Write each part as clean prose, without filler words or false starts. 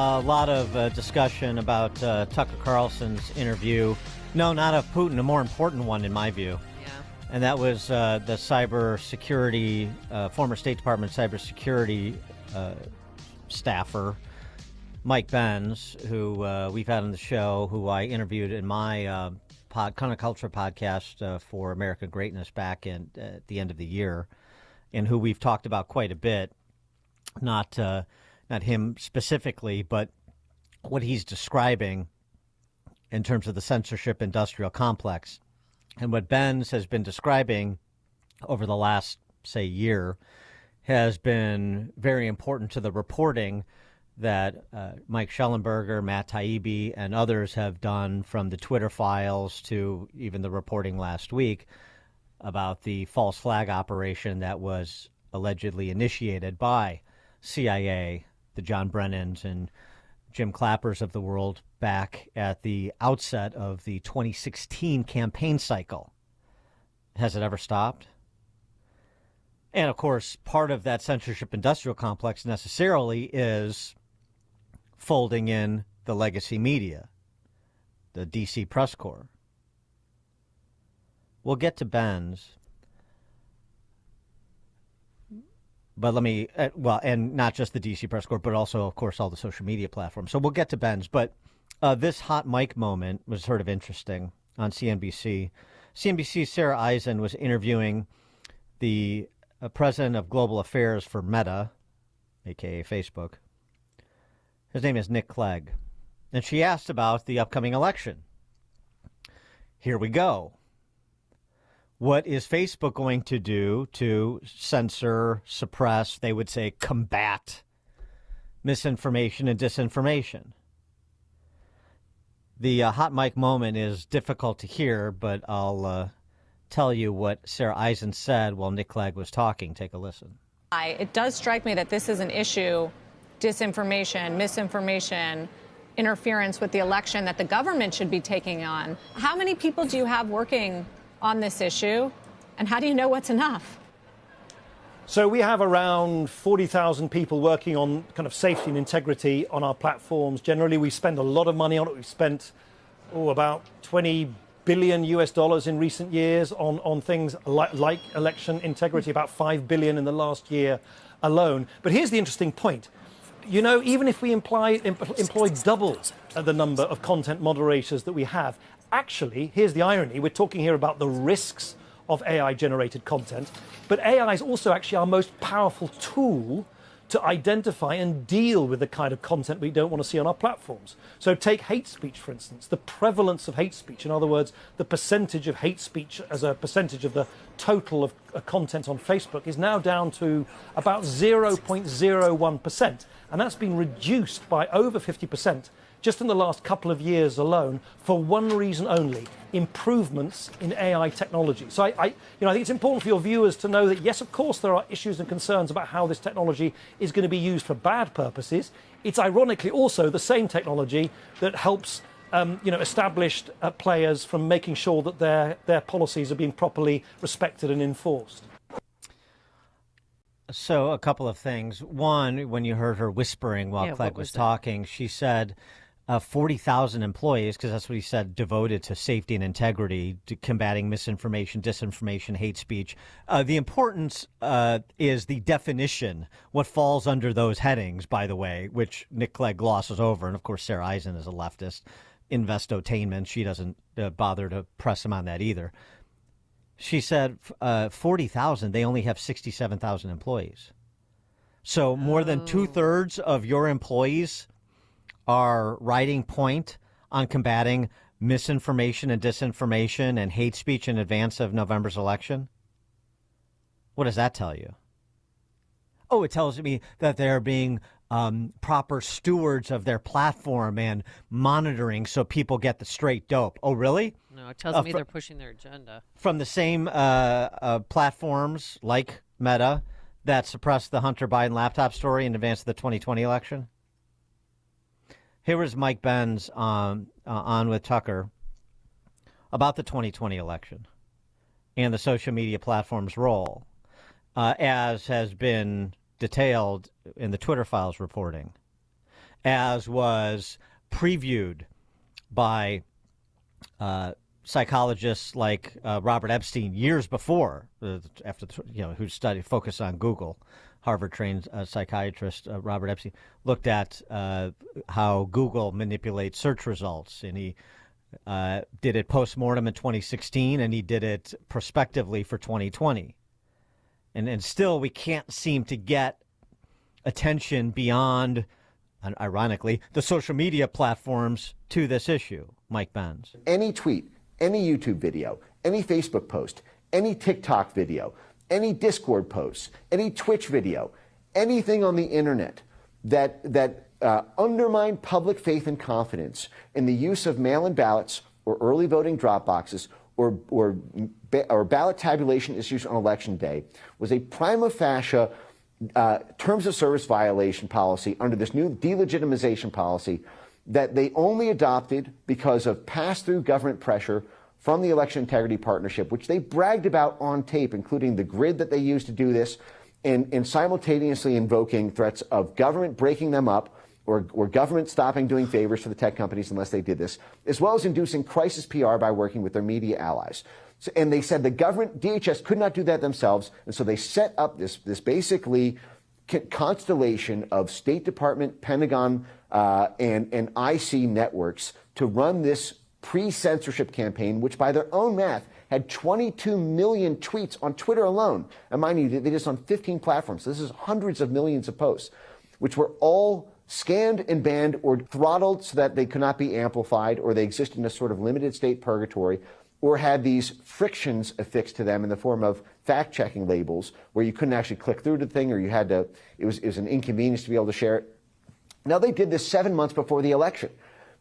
A lot of discussion about Tucker Carlson's interview. No, not of Putin, a more important one in my view. Yeah. And that was the cybersecurity, former State Department cybersecurity staffer, Mike Benz, who we've had on the show, who I interviewed in my Counterculture podcast for American Greatness back at the end of the year, and who we've talked about quite a bit. Not him specifically, but what he's describing in terms of the censorship industrial complex. And what Benz has been describing over the last, say, year has been very important to the reporting that Mike Schellenberger, Matt Taibbi, and others have done, from the Twitter files to even the reporting last week about the false flag operation that was allegedly initiated by CIA, the John Brennans and Jim Clappers of the world, back at the outset of the 2016 campaign cycle. Has it ever stopped? And of course, part of that censorship industrial complex necessarily is folding in the legacy media, the DC press corps. We'll get to Ben's. But let me, and not just the DC press corps, but also, of course, all the social media platforms. So we'll get to Ben's. But this hot mic moment was sort of interesting on CNBC. CNBC's Sarah Eisen was interviewing the president of global affairs for Meta, a.k.a. Facebook. His name is Nick Clegg. And she asked about the upcoming election. Here we go. What is Facebook going to do to censor, suppress, they would say combat misinformation and disinformation? The hot mic moment is difficult to hear, but I'll tell you what Sarah Eisen said while Nick Clegg was talking. Take a listen. It does strike me that this is an issue, disinformation, misinformation, interference with the election, that the government should be taking on. How many people do you have working on this issue, and how do you know what's enough? So we have around 40,000 people working on kind of safety and integrity on our platforms. Generally, we spend a lot of money on it. We've spent about $20 billion in recent years on things like election integrity, about $5 billion in the last year alone. But here's the interesting point. You know, even if we employ double the number of content moderators that we have, actually, here's the irony. We're talking here about the risks of AI-generated content, but AI is also actually our most powerful tool to identify and deal with the kind of content we don't want to see on our platforms. So take hate speech, for instance. The prevalence of hate speech, in other words, the percentage of hate speech as a percentage of the total of content on Facebook, is now down to about 0.01%. And that's been reduced by over 50% just in the last couple of years alone, for one reason only: improvements in AI technology. So I think it's important for your viewers to know that, yes, of course, there are issues and concerns about how this technology is going to be used for bad purposes. It's ironically also the same technology that helps established players from making sure that their policies are being properly respected and enforced. So a couple of things. One, when you heard her whispering while Clegg was talking, she said 40,000 employees, because that's what he said, devoted to safety and integrity, to combating misinformation, disinformation, hate speech. The importance is the definition, what falls under those headings, by the way, which Nick Clegg glosses over. And, of course, Sarah Eisen is a leftist, investotainment. She doesn't bother to press him on that either. She said 40,000, they only have 67,000 employees. So more than two-thirds of your employees are riding point on combating misinformation and disinformation and hate speech in advance of November's election? What does that tell you? Oh, it tells me that they're being proper stewards of their platform and monitoring so people get the straight dope. Oh, really? No, it tells me they're pushing their agenda. From the same platforms like Meta that suppressed the Hunter Biden laptop story in advance of the 2020 election? Here was Mike Benz on with Tucker about the 2020 election and the social media platform's role, as has been detailed in the Twitter files reporting. as was previewed by psychologists like Robert Epstein years before, who focused on Google. Harvard-trained psychiatrist Robert Epstein looked at how Google manipulates search results, and he did it post-mortem in 2016, and he did it prospectively for 2020. And still, we can't seem to get attention beyond, and ironically, the social media platforms to this issue. Mike Benz. Any tweet, any YouTube video, any Facebook post, any TikTok video, any Discord posts, any Twitch video, anything on the internet that undermine public faith and confidence in the use of mail-in ballots or early voting drop boxes or ballot tabulation issues on Election Day was a prima facie terms of service violation policy under this new delegitimization policy that they only adopted because of pass-through government pressure from the Election Integrity Partnership, which they bragged about on tape, including the grid that they used to do this, and simultaneously invoking threats of government breaking them up or government stopping doing favors for the tech companies unless they did this, as well as inducing crisis PR by working with their media allies. So, and they said the government, DHS, could not do that themselves, and so they set up this basically constellation of State Department, Pentagon, and IC networks to run this pre-censorship campaign, which by their own math had 22 million tweets on Twitter alone. And mind you, they did this on 15 platforms. So this is hundreds of millions of posts, which were all scanned and banned or throttled so that they could not be amplified, or they existed in a sort of limited state purgatory, or had these frictions affixed to them in the form of fact-checking labels where you couldn't actually click through the thing, or you had to, it was an inconvenience to be able to share it. Now, they did this 7 months before the election,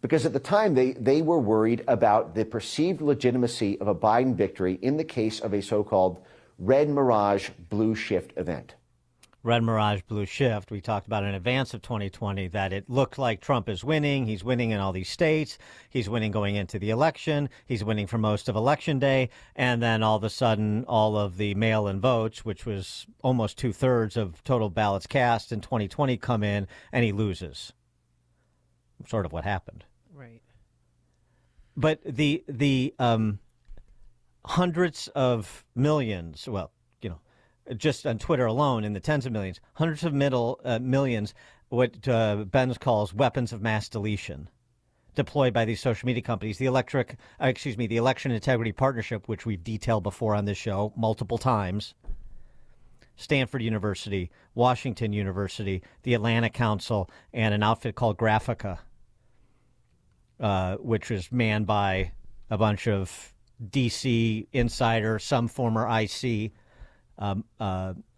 because at the time they were worried about the perceived legitimacy of a Biden victory in the case of a so-called red mirage blue shift event. Red mirage blue shift. We talked about in advance of 2020 that it looked like Trump is winning. He's winning in all these states. He's winning going into the election. He's winning for most of Election Day. And then all of a sudden, all of the mail-in votes, which was almost 2/3 of total ballots cast in 2020, come in, and he loses. Sort of what happened. Right. But the hundreds of millions, well, just on Twitter alone, in the tens of millions, hundreds of millions, what Benz calls weapons of mass deletion, deployed by these social media companies. The Election Integrity Partnership, which we've detailed before on this show multiple times, Stanford University, Washington University, the Atlantic Council, and an outfit called Graphica, which was manned by a bunch of DC insider, some former IC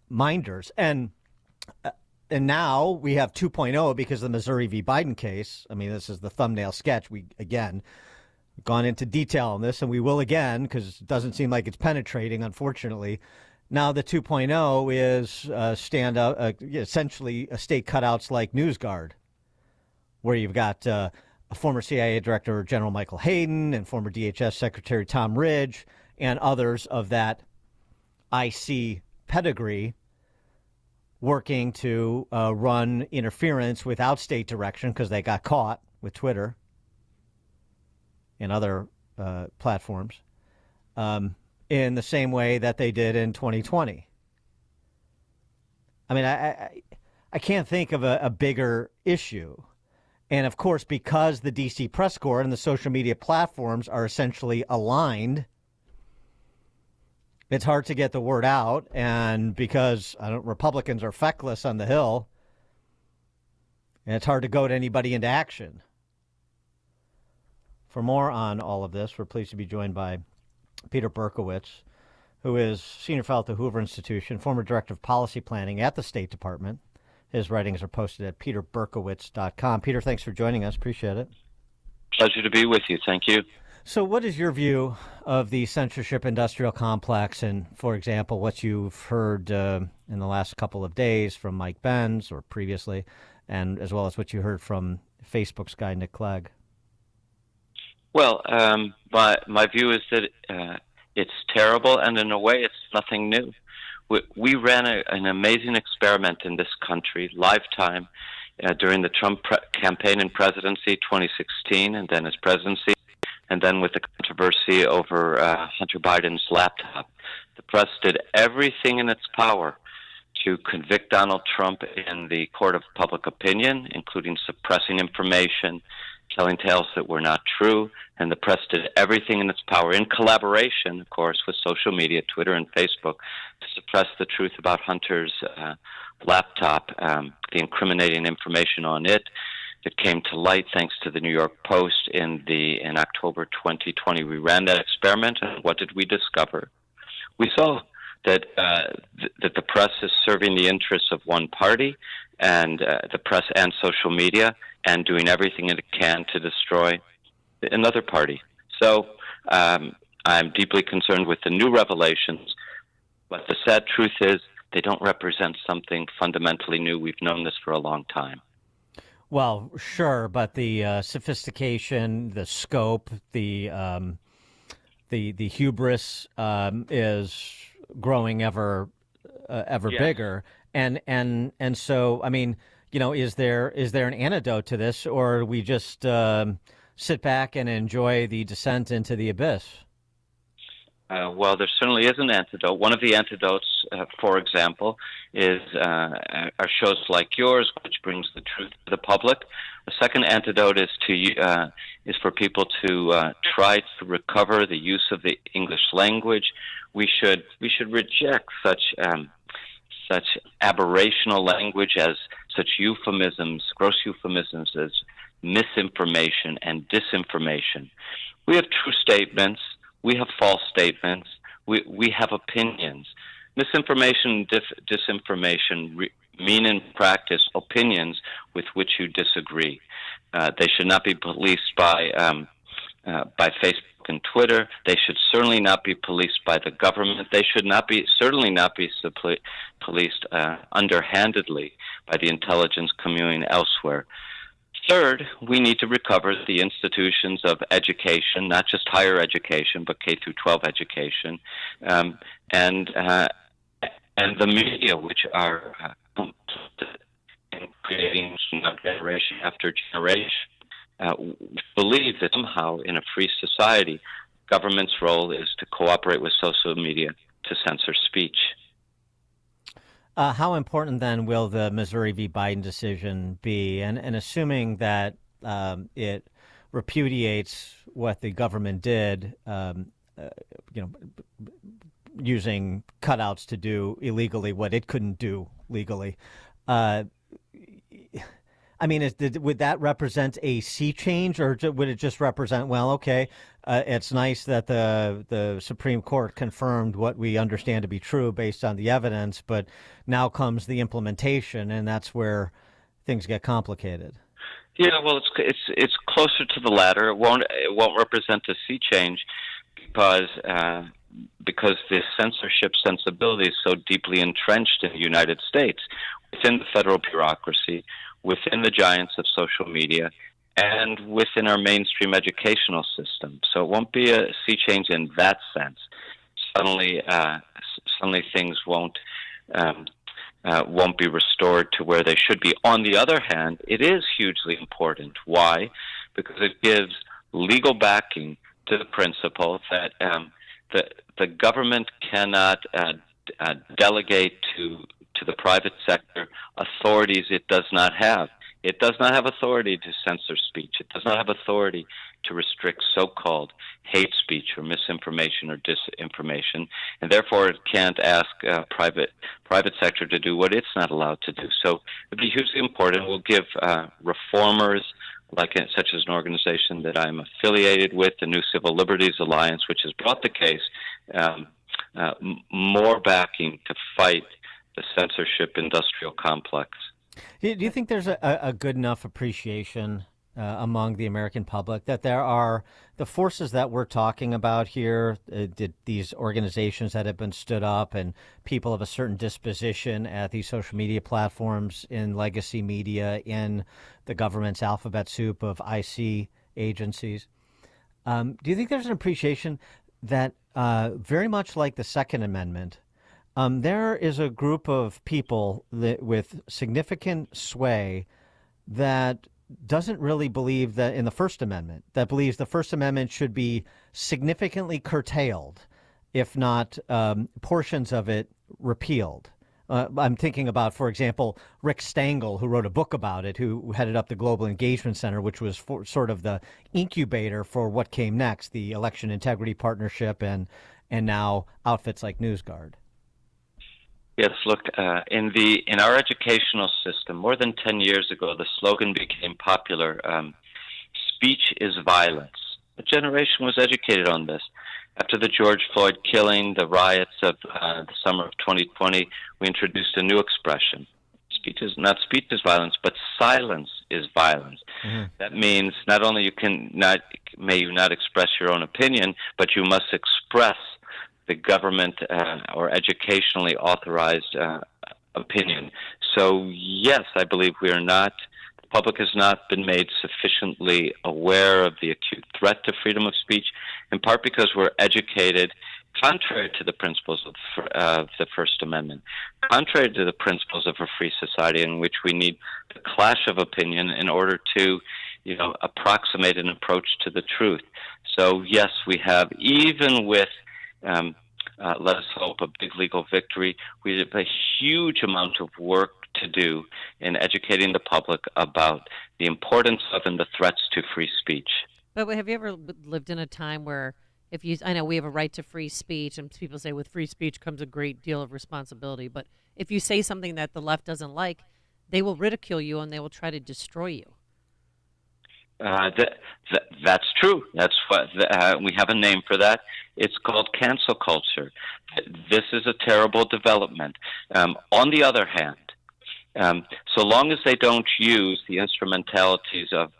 minders. And now we have 2.0 because of the Missouri v. Biden case. I mean, this is the thumbnail sketch. We, again, gone into detail on this, and we will again, because it doesn't seem like it's penetrating, unfortunately. Now the 2.0 is essentially state cutouts like NewsGuard, where you've got a former CIA Director General Michael Hayden and former DHS Secretary Tom Ridge and others of that IC pedigree working to run interference without state direction because they got caught with Twitter and other platforms in the same way that they did in 2020. I mean, I can't think of a bigger issue. And, of course, because the D.C. press corps and the social media platforms are essentially aligned, it's hard to get the word out. And because Republicans are feckless on the Hill, and it's hard to goad anybody into action. For more on all of this, we're pleased to be joined by Peter Berkowitz, who is senior fellow at the Hoover Institution, former director of policy planning at the State Department. His writings are posted at peterberkowitz.com. Peter, thanks for joining us. Appreciate it. Pleasure to be with you. Thank you. So what is your view of the censorship industrial complex and, for example, what you've heard in the last couple of days from Mike Benz or previously, and as well as what you heard from Facebook's guy, Nick Clegg? Well, my view is that it's terrible, and in a way it's nothing new. We ran an amazing experiment in this country, lifetime, during the Trump campaign and presidency, 2016, and then his presidency, and then with the controversy over Hunter Biden's laptop. The press did everything in its power to convict Donald Trump in the court of public opinion, including suppressing information, telling tales that were not true, and the press did everything in its power, in collaboration, of course, with social media, Twitter and Facebook, to suppress the truth about Hunter's laptop, the incriminating information on it that came to light thanks to the New York Post in October 2020. We ran that experiment, and what did we discover? We saw that the press is serving the interests of one party, and the press and social media, and doing everything it can to destroy another party. So I'm deeply concerned with the new revelations, but the sad truth is they don't represent something fundamentally new. We've known this for a long time. Well, sure, but the sophistication, the scope, the hubris is growing ever bigger, and so I mean, is there an antidote to this, or we just sit back and enjoy the descent into the abyss? Well, there certainly is an antidote. One of the antidotes, for example, are shows like yours, which brings the truth to the public. The second antidote is for people to try to recover the use of the English language. We should reject such aberrational language, as such euphemisms, gross euphemisms as misinformation and disinformation. We have true statements. We have false statements. We have opinions. Misinformation and disinformation mean in practice opinions with which you disagree. They should not be policed by Facebook and Twitter. They should certainly not be policed by the government. They should certainly not be policed underhandedly by the intelligence community elsewhere. Third, we need to recover the institutions of education, not just higher education, but K through 12 education, and the media, which are creating generation after generation. Believe that somehow in a free society, government's role is to cooperate with social media to censor speech. How important then will the Missouri v. Biden decision be? And assuming that it repudiates what the government did, using cutouts to do illegally what it couldn't do legally. I mean, would that represent a sea change, or would it just represent, well, okay, it's nice that the Supreme Court confirmed what we understand to be true based on the evidence, but now comes the implementation, and that's where things get complicated? Yeah, well, it's closer to the latter. It won't represent a sea change because the censorship sensibility is so deeply entrenched in the United States, within the federal bureaucracy, within the giants of social media, and within our mainstream educational system. So it won't be a sea change in that sense. Suddenly things won't be restored to where they should be. On the other hand, it is hugely important. Why? Because it gives legal backing to the principle that the government cannot delegate to the private sector authorities it does not have. It does not have authority to censor speech. It does not have authority to restrict so-called hate speech or misinformation or disinformation, and therefore it can't ask private sector to do what it's not allowed to do. So it would be hugely important. We'll give reformers, such as an organization that I'm affiliated with, the New Civil Liberties Alliance, which has brought the case, more backing to fight the censorship industrial complex. Do you think there's a good enough appreciation among the American public that there are the forces that we're talking about here, these organizations that have been stood up and people of a certain disposition at these social media platforms, in legacy media, in the government's alphabet soup of IC agencies? Do you think there's an appreciation that very much like the Second Amendment, there is a group of people with significant sway that doesn't really believe that in the First Amendment, that believes the First Amendment should be significantly curtailed, if not portions of it repealed. I'm thinking about, for example, Rick Stengel, who wrote a book about it, who headed up the Global Engagement Center, which was sort of the incubator for what came next, the Election Integrity Partnership and now outfits like NewsGuard. Yes, look, in our educational system, more than 10 years ago, the slogan became popular, speech is violence. A generation was educated on this. After the George Floyd killing, the riots of the summer of 2020, we introduced a new expression. Speech is violence, but silence is violence. Mm-hmm. That means not only may you not express your own opinion, but you must express the government or educationally authorized opinion. So yes, I believe the public has not been made sufficiently aware of the acute threat to freedom of speech, in part because we're educated contrary to the principles of the First Amendment, contrary to the principles of a free society in which we need the clash of opinion in order to, approximate an approach to the truth. So yes, we have, even with let us hope, a big legal victory, we have a huge amount of work to do in educating the public about the importance of and the threats to free speech. But have you ever lived in a time where I know we have a right to free speech, and people say with free speech comes a great deal of responsibility, but if you say something that the left doesn't like, they will ridicule you and they will try to destroy you. That's true. That's what we have a name for that. It's called cancel culture. This is a terrible development. On the other hand, so long as they don't use the instrumentalities of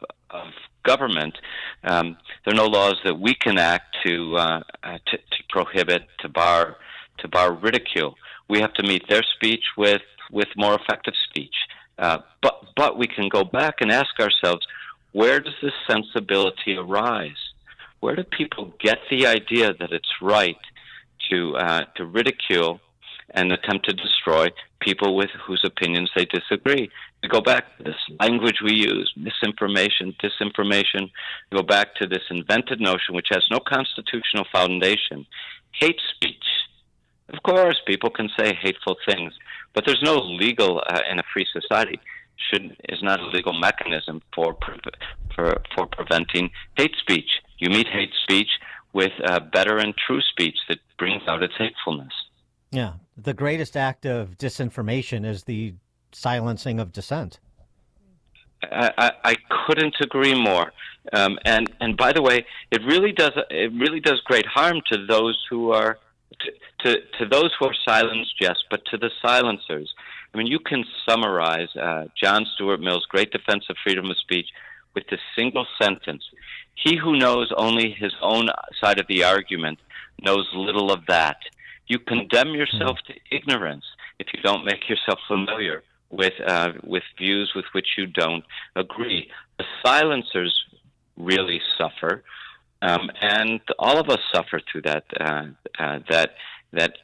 government, there are no laws that we can act to prohibit, to bar ridicule. We have to meet their speech with more effective speech. But we can go back and ask ourselves, where does this sensibility arise? Where do people get the idea that it's right to ridicule and attempt to destroy people with whose opinions they disagree? We go back to this language we use, misinformation, disinformation. We go back to this invented notion which has no constitutional foundation, hate speech. Of course, people can say hateful things, but there's no legal in a free society. Is not a legal mechanism for preventing hate speech. You meet hate speech with better and true speech that brings out its hatefulness. Yeah, the greatest act of disinformation is the silencing of dissent. I couldn't agree more. And by the way, it really does great harm to those who are to those who are silenced, yes, but to the silencers. I mean, you can summarize John Stuart Mill's great defense of freedom of speech with this single sentence: "He who knows only his own side of the argument knows little of that." You condemn yourself to ignorance if you don't make yourself familiar with views with which you don't agree. The silencers really suffer, and all of us suffer through that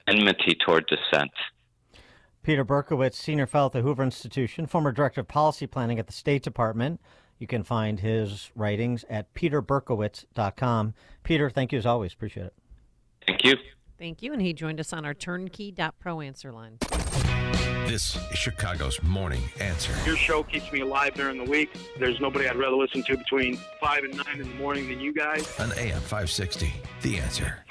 enmity toward dissent. Peter Berkowitz, Senior Fellow at the Hoover Institution, former Director of Policy Planning at the State Department. You can find his writings at peterberkowitz.com. Peter, thank you as always. Appreciate it. Thank you. Thank you. And he joined us on our turnkey.pro answer line. This is Chicago's Morning Answer. Your show keeps me alive during the week. There's nobody I'd rather listen to between 5 and 9 in the morning than you guys. On AM 560, The Answer.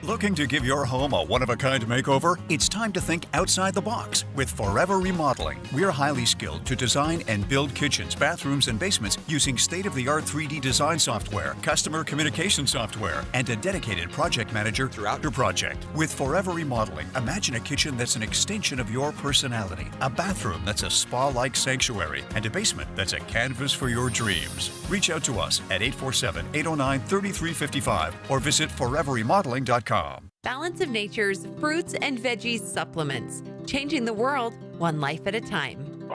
Looking to give your home a one-of-a-kind makeover? It's time to think outside the box with Forever Remodeling. We're highly skilled to design and build kitchens, bathrooms, and basements using state-of-the-art 3D design software, customer communication software, and a dedicated project manager throughout your project. With Forever Remodeling, imagine a kitchen that's an extension of your personality, a bathroom that's a spa-like sanctuary, and a basement that's a canvas for your dreams. Reach out to us at 847-809-3355 or visit foreverremodeling.com. Balance of Nature's fruits and veggies supplements, changing the world one life at a time.